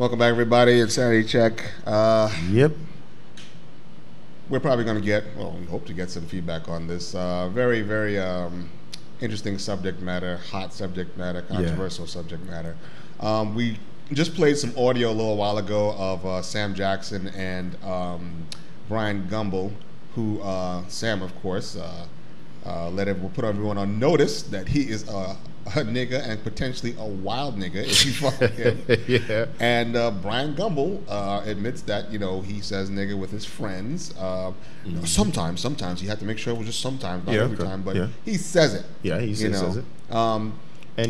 Welcome back, everybody. It's Sanity Check. Yep. We're probably going to get, well, we hope to get some feedback on this very, very interesting subject matter, hot subject matter, controversial subject matter. We just played some audio a little while ago of Sam Jackson and Brian Gumbel, who Sam, of course, will put everyone on notice that he is a nigga and potentially a wild nigga if you follow him. Yeah. And Brian Gumbel admits that, you know, he says nigga with his friends. You know, sometimes you have to make sure it was just sometimes, not every time, but he says it. Yeah, he says it. And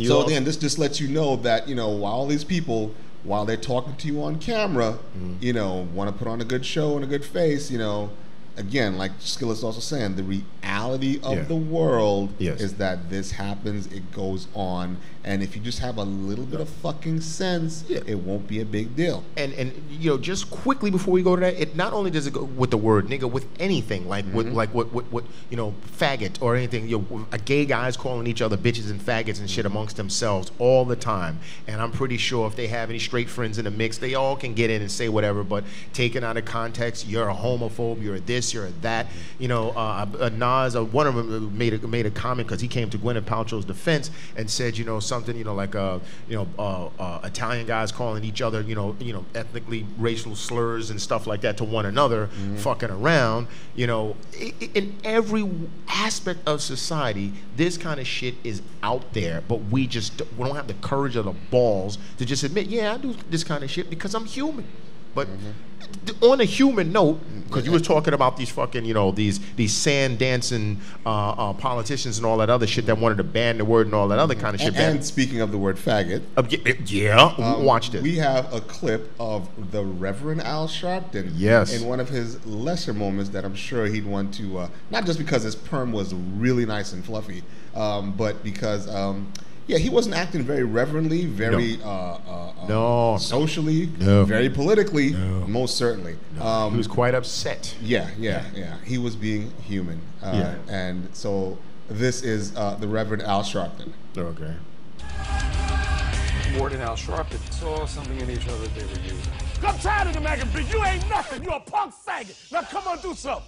so again, this just lets you know that, you know, while these people, while they're talking to you on camera, you know, want to put on a good show and a good face, you know, again, like Skillet's also saying, the reality of the world is that this happens, it goes on, and if you just have a little bit of fucking sense, it won't be a big deal. And you know, just quickly before we go to that, it not only does it go with the word nigga, with anything like what you know, faggot or anything. You know, a gay guys calling each other bitches and faggots and shit amongst themselves all the time. And I'm pretty sure if they have any straight friends in the mix, they all can get in and say whatever. But taken out of context, you're a homophobe, you're a this, you're a that. You know, Nas, one of them made a comment because he came to Gwyneth Paltrow's defense and said, you know, something, you know, like Italian guys calling each other, you know, ethnically racial slurs and stuff like that to one another, fucking around. You know, in every aspect of society, this kind of shit is out there, but we don't have the courage or the balls to just admit, yeah, I do this kind of shit because I'm human. But on a human note, because you were talking about these fucking, you know, these sand dancing politicians and all that other shit that wanted to ban the word and all that other kind of shit. And speaking of the word faggot, watch this. We have a clip of the Reverend Al Sharpton in one of his lesser moments that I'm sure he'd want to, not just because his perm was really nice and fluffy, but because he wasn't acting very reverently, very socially, very politically, most certainly. He was quite upset. Yeah. He was being human. And so this is the Reverend Al Sharpton. Okay. Ward and Al Sharpton saw something in each other they were using. I'm tired of the Megan B. You ain't nothing. You a punk faggot. Now come on, do something.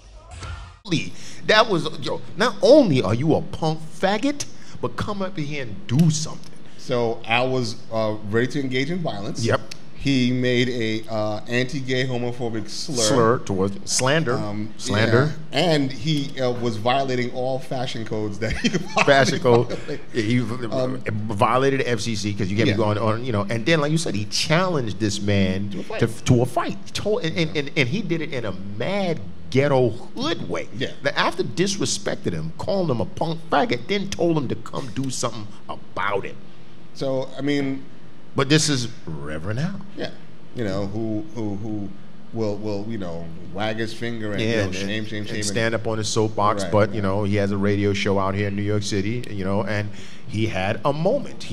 That was, not only are you a punk faggot, but come up here and do something. So Al was ready to engage in violence. Yep. He made a anti-gay homophobic slur towards slander. And he was violating all fashion codes that he could fashion code. He violated the FCC because you can't be going on, you know. And then, like you said, he challenged this man to a fight. And he did it in a mad ghetto hood way. Yeah. That after disrespected him, calling him a punk faggot, then told him to come do something about it. So I mean, but this is Reverend Al. Yeah. You know, who will you know, wag his finger and, you know, shame and stand up on his soapbox, but you know, he has a radio show out here in New York City, you know, and he had a moment.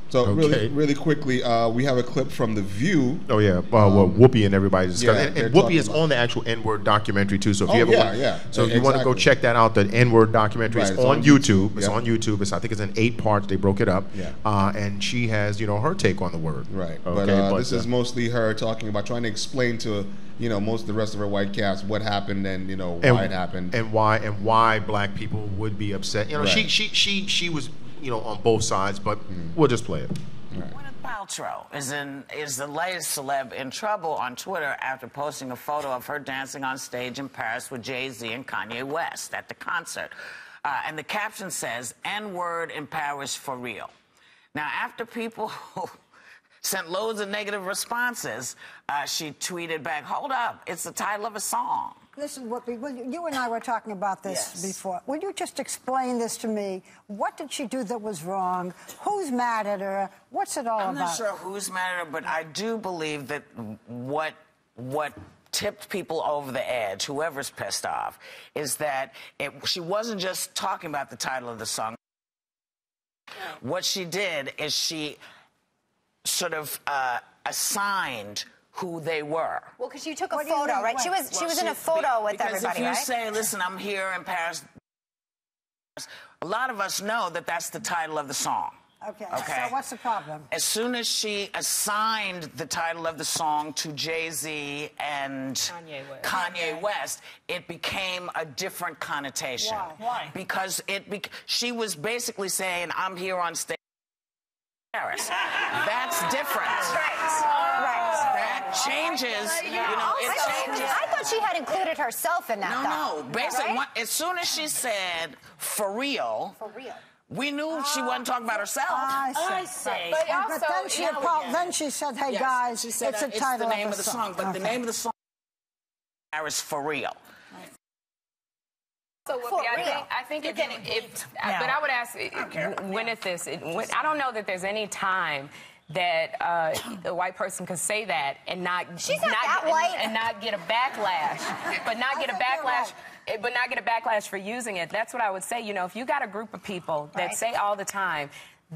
So really quickly, we have a clip from The View. Oh yeah, well, Whoopi and everybody's discussing, and Whoopi is on the actual N-word documentary too. So if you ever want, you want to go check that out, the N-word documentary is on YouTube. It's on YouTube. I think it's in 8 parts. They broke it up. And she has, you know, her take on the word. Right. But this is mostly her talking about trying to explain to, you know, most of the rest of her white cast what happened and, you know, why it happened and why black people would be upset. You know, she was, you know, on both sides, but we'll just play it. Gwyneth Paltrow is the latest celeb in trouble on Twitter after posting a photo of her dancing on stage in Paris with Jay-Z and Kanye West at the concert. And the caption says, N-word in Paris for real. Now, after people sent loads of negative responses, she tweeted back, hold up, it's the title of a song. Listen, Whoopi, you and I were talking about this before. Would you just explain this to me? What did she do that was wrong? Who's mad at her? What's it all about? I'm not sure who's mad at her, but I do believe that what tipped people over the edge, whoever's pissed off, is that she wasn't just talking about the title of the song. What she did is she sort of assigned who they were. Well, because you took a photo, right? She was in a photo with everybody, right? Because if you say, listen, I'm here in Paris, a lot of us know that that's the title of the song. Okay. So what's the problem? As soon as she assigned the title of the song to Jay-Z and Kanye West, it became a different connotation. Why? Because she was basically saying, I'm here on stage in Paris. That's different. That changes, you know, it changes. I thought she had included herself in that. No, basically, as soon as she said, for real. We knew she wasn't talking about herself. I see. But then she said, hey, guys, she said, it's a title the name of the song. But the name of the song is For Real. So I think but I would ask, when is this? I don't know that there's any time that a white person could say that and not get a backlash, but not get a backlash. But not get a backlash for using it. That's what I would say. You know, if you got a group of people that say all the time,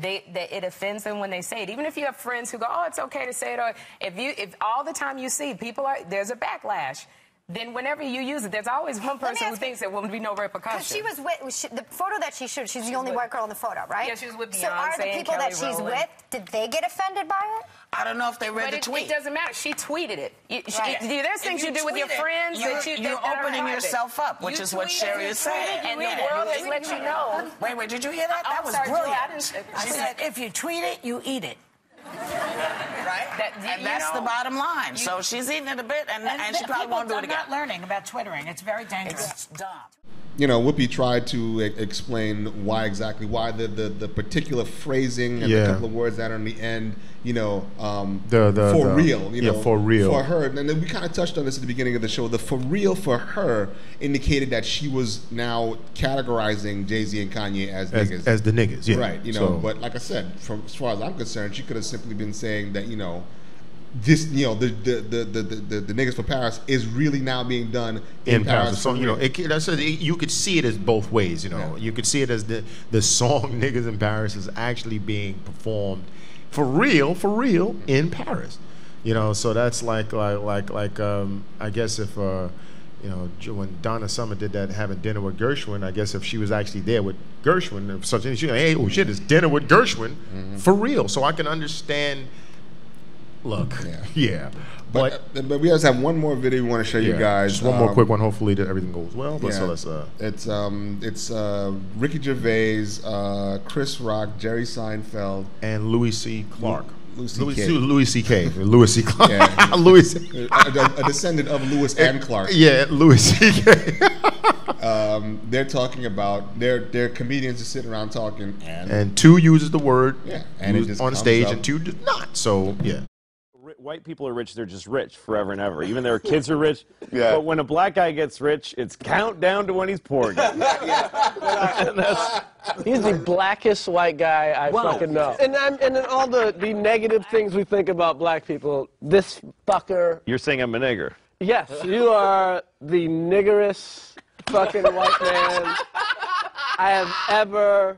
it offends them when they say it. Even if you have friends who go, oh, it's okay to say it, or if all the time you see there's a backlash, then whenever you use it, there's always one person who thinks there will be no repercussion. Because she was with the photo that she showed. She's the only white girl in the photo, right? Yeah, she was with Beyonce. So are the people that she's with? Did they get offended by it? I don't know if they read the tweet. It doesn't matter. She tweeted it. There's things you do with your friends you're opening yourself up, which is what Sherry is saying. And the world has let you know. Wait, did you hear that? That was brilliant. She said, if you tweet it, you eat it. Right? And that's the bottom line. So she's eating it a bit, and she probably won't do it again. People are not learning about Twittering. It's very dangerous. It's dumb. You know, Whoopi tried to explain why the particular phrasing and the couple of words that are in the end, you know, for real, you know, for real. For her. And then we kind of touched on this at the beginning of the show. The for real for her indicated that she was now categorizing Jay-Z and Kanye as niggas. As the niggas, yeah. Right, you know, but like I said, as far as I'm concerned, she could have simply been saying that, you know, this, you know, the niggas for Paris is really now being done in Paris. So, you know, you could see it as both ways. You know, you could see it as the song "Niggas in Paris" is actually being performed for real in Paris. You know, so that's like I guess if you know, when Donna Summer did that having dinner with Gershwin, I guess if she was actually there with Gershwin or something, she'd hey, oh shit, it's dinner with Gershwin for real. So I can understand. Look, but we just have one more video we want to show you guys. Just one more quick one. Hopefully that everything goes well. But so it's Ricky Gervais, Chris Rock, Jerry Seinfeld, and Louis C. Clark. Louis C.K. Louis C. Clark. Yeah. Louis. A descendant of Louis and Clark. Yeah, Louis C.K. They're talking about they're comedians just sitting around talking, and two uses the word and it just on stage, and two does not. So White people are rich, they're just rich forever and ever. Even their kids are rich. But when a black guy gets rich, it's countdown to when he's poor again. He's the blackest white guy I fucking know. And then all the negative things we think about black people, this fucker. You're saying I'm a nigger? Yes, you are the niggerest fucking white man I have ever...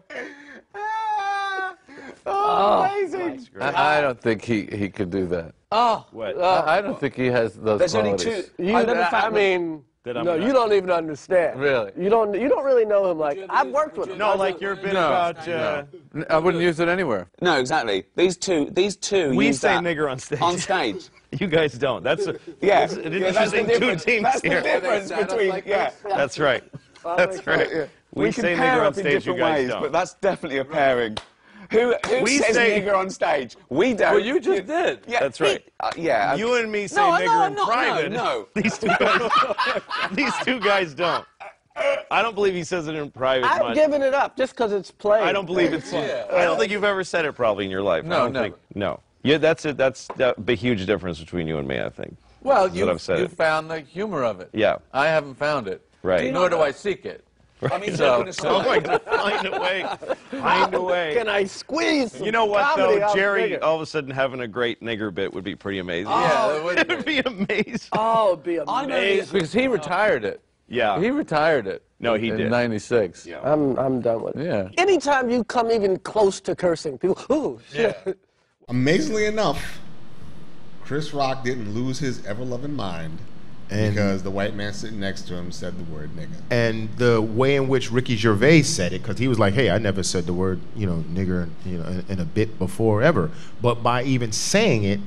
Oh, amazing! I don't think he could do that. Oh, what? I don't think he has those qualities. Only two. I mean, no, you don't even understand. Really? You don't really know him. Like I've worked with him. No, like your bit about. No. I wouldn't use it anywhere. No, exactly. These two. We say nigger on stage. On stage. You guys don't. That's an interesting two teams that's here. The difference between That's right. That's right. Yeah. We say nigger pair on up in stage. You different guys ways, don't. but that's definitely a pairing. Who says nigger on stage? We don't. Well, you just did. Yeah, that's right. Yeah. You and me say nigger in private. No. These two guys don't. I don't believe he says it in private. I've given it up just because it's played. I don't believe it's. I don't think you've ever said it probably in your life. No, never. No. Yeah, that's it. That's the huge difference between you and me, I think. Well, you found the humor of it. Yeah. I haven't found it. Right. Nor do I seek it. I mean, so, find a way. Find a way. Can I squeeze? You know what, though? Jerry, all of a sudden, having a great nigger bit would be pretty amazing. Yeah, it would be amazing. Oh, it'd be amazing. Because he retired it. Yeah. He retired it. No, he did. In '96. Yeah. I'm done with it. Yeah. Anytime you come even close to cursing, people, oh, shit. Yeah. Amazingly enough, Chris Rock didn't lose his ever-loving mind because the white man sitting next to him said the word nigga. And the way in which Ricky Gervais said it, because he was like, hey, I never said the word, nigger, in a bit before ever. But by even saying it,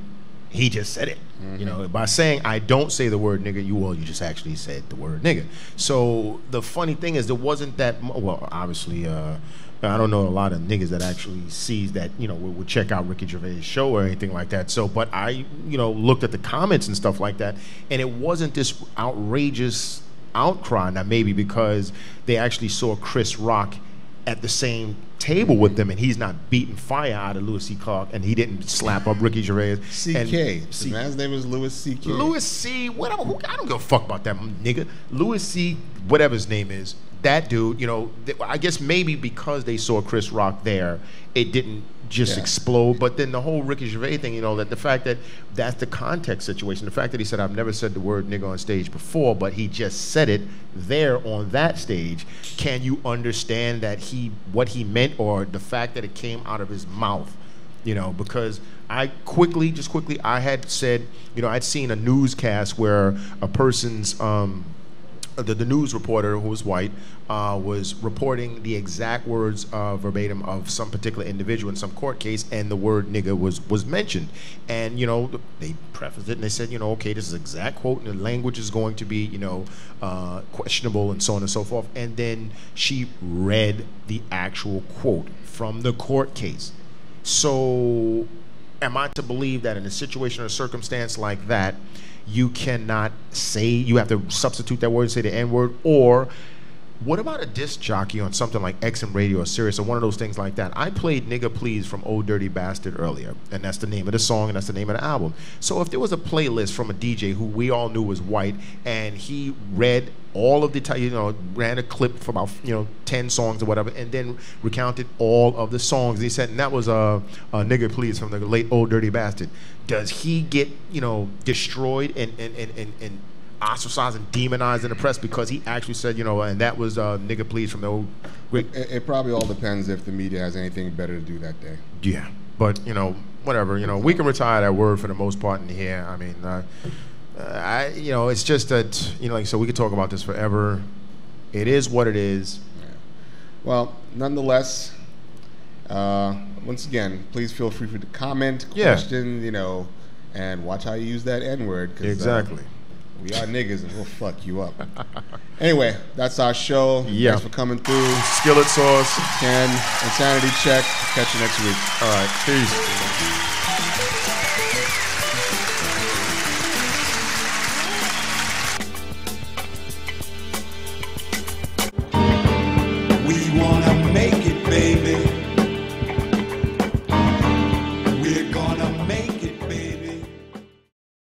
he just said it. By saying I don't say the word nigga, you just actually said the word nigga. So the funny thing is, there wasn't that. Well, obviously, I don't know a lot of niggas that actually sees that would check out Ricky Gervais' show or anything like that. So, but I looked at the comments and stuff like that, and it wasn't this outrageous outcry. Now maybe because they actually saw Chris Rock at the same table with them, and he's not beating fire out of Louis C. Clark, and he didn't slap up Ricky Gervais. C.K. The man's name is Louis C.K. Louis C. Whatever. I don't give a fuck about that nigga. Louis C. Whatever his name is. That dude. I guess maybe because they saw Chris Rock there, it didn't just explode. But then the whole Ricky Gervais thing, that the fact that that's the context situation, the fact that he said, I've never said the word nigga on stage before, but he just said it there on that stage. Can you understand that what he meant, or the fact that it came out of his mouth? Because I I had said, I'd seen a newscast where a person's the news reporter, who was white, was reporting the exact words verbatim of some particular individual in some court case, and the word nigga was mentioned. And they prefaced it and they said, okay, this is an exact quote, and the language is going to be questionable, and so on and so forth. And then she read the actual quote from the court case. So am I to believe that in a situation or a circumstance like that, you cannot say, you have to substitute that word and say the N-word? Or what about a disc jockey on something like XM Radio or Sirius or one of those things like that? I played Nigga Please from Old Dirty Bastard earlier, and that's the name of the song, and that's the name of the album. So if there was a playlist from a DJ who we all knew was white, and he read all of the, ran a clip for about 10 songs or whatever, and then recounted all of the songs, he said, and that was a Nigga Please from the late Old Dirty Bastard. Does he get destroyed and ostracized and demonized in the press because he actually said, and that was Nigga Please from the old great? It probably all depends if the media has anything better to do that day. Yeah, but whatever. We can retire that word for the most part in here. I mean, it's just that so we could talk about this forever. It is what it is. Yeah. Well, nonetheless, once again, please feel free to comment, question, and watch how you use that N-word. Exactly. We are niggas, and we'll fuck you up. Anyway, that's our show. Yeah. Thanks for coming through. Skillet Sauce. Ken, Insanity Check. Catch you next week. All right. Peace.